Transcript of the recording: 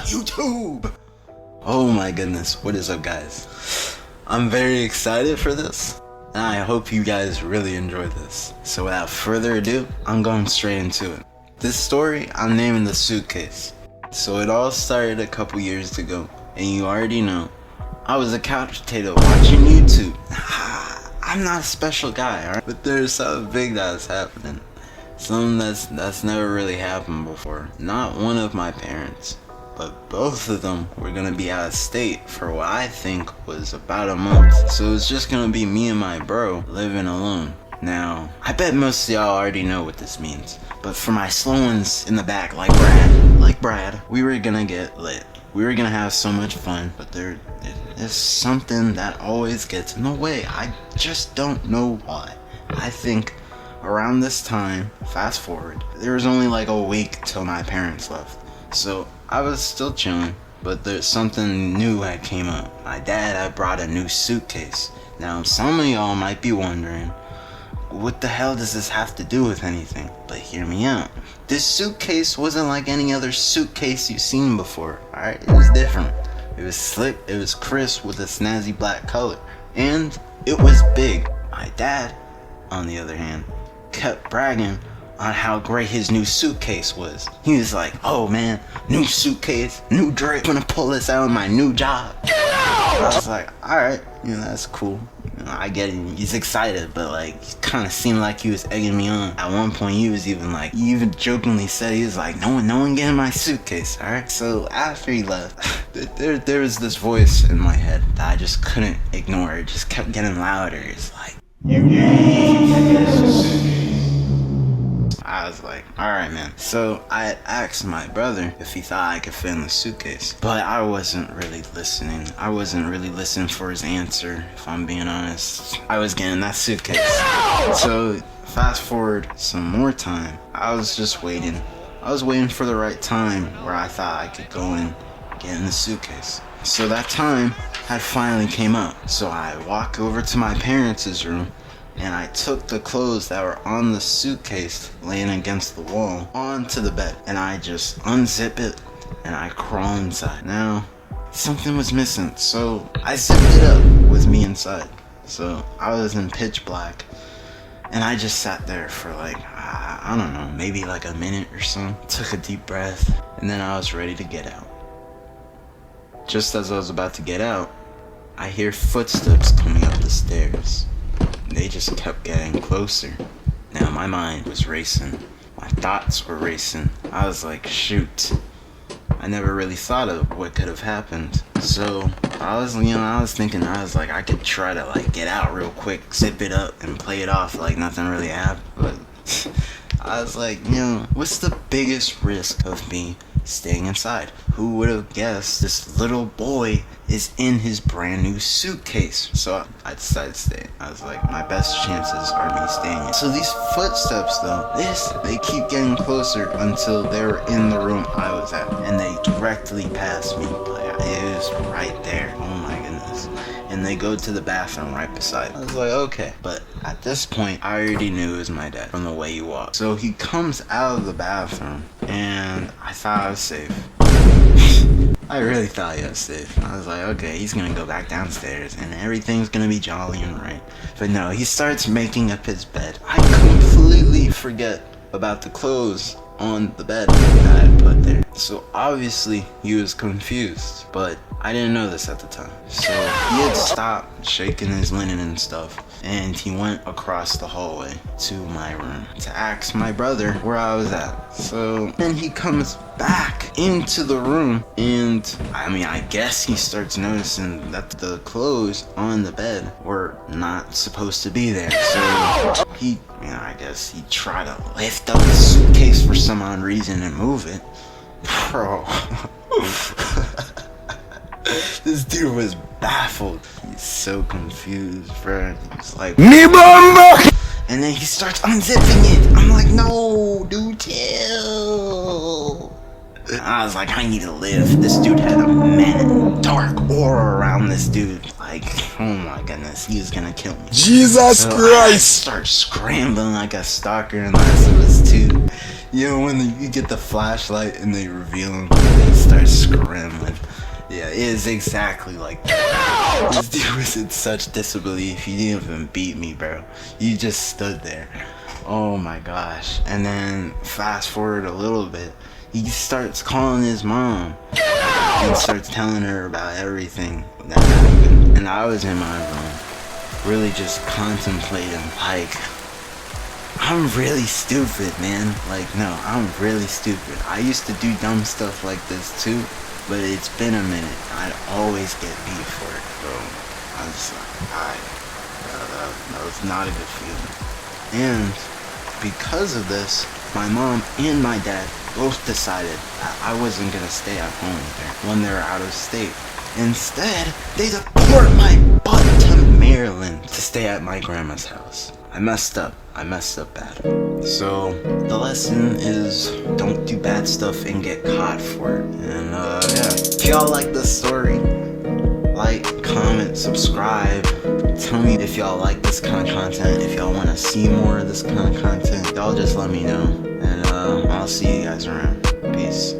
YouTube! Oh my goodness, what is up guys? I'm very excited for this, and I hope you guys really enjoy this. So without further ado, I'm going straight into it. This story, I'm naming The Suitcase. So it all started a couple years ago, and you already know, I was a couch potato watching YouTube. I'm not a special guy, alright? But there's something big that's happening. Something that's never really happened before. Not one of my parents, but both of them were gonna be out of state for what I think was about a month. So it's just gonna be me and my bro living alone. Now, I bet most of y'all already know what this means, but for my slow ones in the back, like Brad, we were gonna get lit. We were gonna have so much fun, but there is something that always gets in the way. I just don't know why. I think around this time, fast forward, there was only like a week till my parents left. So I was still chilling, but there's something new that came up. My dad had brought a new suitcase. Now some of y'all might be wondering, what the hell does this have to do with anything? But hear me out. This suitcase wasn't like any other suitcase you've seen before, alright? It was different. It was slick, it was crisp with a snazzy black color, and it was big. My dad, on the other hand, kept bragging on how great his new suitcase was. He was like, oh man, new suitcase, new drip, gonna pull this out of my new job. Get out! I was like, alright, that's cool. I get it, he's excited, but like, he kind of seemed like he was egging me on. At one point, he was even like, he even jokingly said, he was like, no one get in my suitcase, alright? So after he left, there was this voice in my head that I just couldn't ignore. It just kept getting louder. It's like, I was like, alright man. So I asked my brother if he thought I could fit in the suitcase, but I wasn't really listening. I wasn't really listening for his answer, if I'm being honest. I was getting that suitcase. So fast forward some more time, I was just waiting. I was waiting for the right time where I thought I could go and get in the suitcase. So that time had finally came up. So I walked over to my parents' room, and I took the clothes that were on the suitcase laying against the wall onto the bed, and I just unzip it and I crawl inside. Now, something was missing, so I zipped it up with me inside. So I was in pitch black, and I just sat there for like, I don't know, maybe like a minute or so. Took a deep breath, and then I was ready to get out. Just as I was about to get out, I hear footsteps coming up the stairs. They just kept getting closer. Now my mind was racing. My thoughts were racing. I was like, shoot. I never really thought of what could have happened. So I was thinking, I could try to like get out real quick, zip it up and play it off like nothing really happened. But I was like, what's the biggest risk of me staying inside? Who would have guessed this little boy is in his brand new suitcase? So I decided to stay. I was like, my best chances are me staying. So these footsteps though, they keep getting closer until they were in the room I was at, and they directly passed me. Like, it was right there. Oh my goodness. And they go to the bathroom right beside me. I was like, okay. But at this point, I already knew it was my dad from the way he walked. So he comes out of the bathroom, and I thought I was safe. I really thought he was safe. I was like, okay, he's gonna go back downstairs and everything's gonna be jolly and right. But no, he starts making up his bed. I completely forget about the clothes on the bed that I put there. So obviously he was confused, but I didn't know this at the time. So he had stopped shaking his linen and stuff, and he went across the hallway to my room to ask my brother where I was at. So then he comes back into the room, and I guess he starts noticing that the clothes on the bed were not supposed to be there. So I guess he tried to lift up the suitcase for some odd reason and move it. Bro. This dude was baffled. He's so confused, bro. He's like, me bomba! And then he starts unzipping it. I'm like, no, dude, chill. I was like, I need to live. This dude had a dark aura around this dude. Like, Oh my goodness, he was gonna kill me. Jesus So I Christ! start scrambling like a stalker in Last of Us 2. You know, when you get the flashlight and they reveal him, and start scrambling. Yeah, it is exactly like that. This dude was in such disbelief. He didn't even beat me, bro. You just stood there. Oh my gosh. And then fast forward a little bit, he starts calling his mom and starts telling her about everything that happened. And I was in my room, really just contemplating, like, I'm really stupid, man. Like, no, I'm really stupid. I used to do dumb stuff like this too, but it's been a minute. I'd always get beat for it, so I was like, that was not a good feeling. And because of this, my mom and my dad both decided that I wasn't gonna stay at home there when they were out of state. Instead, they deport my butt to Maryland to stay at my grandma's house. I messed up bad. So the lesson is, don't do bad stuff and get caught for it. And yeah, if y'all like this story, like, comment, subscribe. Tell me if y'all like this kind of content. If y'all want to see more of this kind of content, y'all just let me know. And I'll see you guys around. Peace.